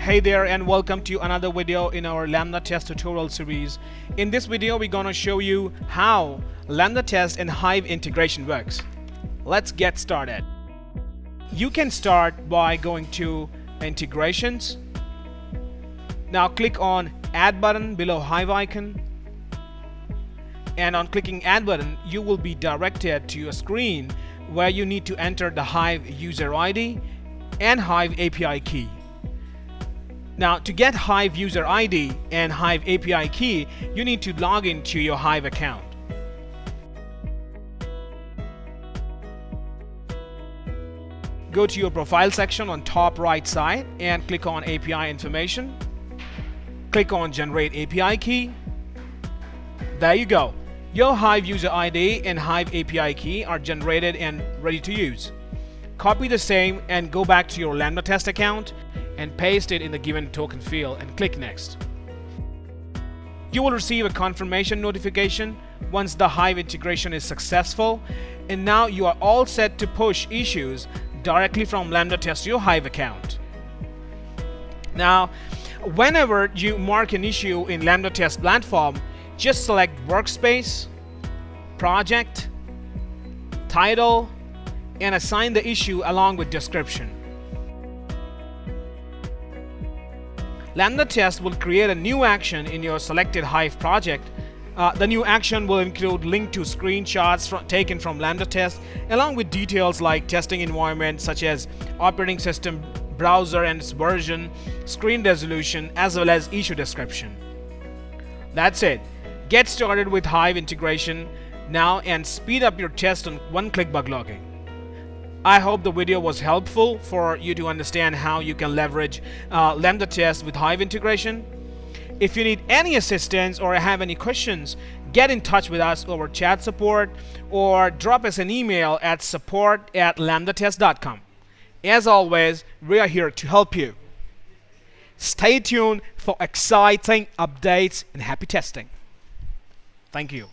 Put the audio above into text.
Hey there and welcome to another video in our LambdaTest tutorial series. In this video we're gonna show you how LambdaTest and Hive integration works. Let's get started. You can start by going to integrations. Now click on add button below Hive icon, and on clicking add button you will be directed to a screen where you need to enter the Hive user ID and Hive API key. Now to get Hive user ID and Hive API key, you need to log into your Hive account. Go to your profile section on top right side and click on API information. Click on generate API key. There you go. Your Hive user ID and Hive API key are generated and ready to use. Copy the same and go back to your LambdaTest account and paste it in the given token field and click next. You will receive a confirmation notification once the Hive integration is successful, and now you are all set to push issues directly from LambdaTest to your Hive account. Now, whenever you mark an issue in LambdaTest platform, just select workspace, project, title, and assign the issue along with description. LambdaTest will create a new action in your selected Hive project. The new action will include link to screenshots taken from LambdaTest, along with details like testing environment such as operating system, browser and its version, screen resolution, as well as issue description. That's it. Get started with Hive integration now and speed up your test on one-click bug logging. I hope the video was helpful for you to understand how you can leverage LambdaTest with Hive integration. If you need any assistance or have any questions, get in touch with us over chat support or drop us an email at support@lambdatest.com. As always, we are here to help you. Stay tuned for exciting updates and happy testing. Thank you.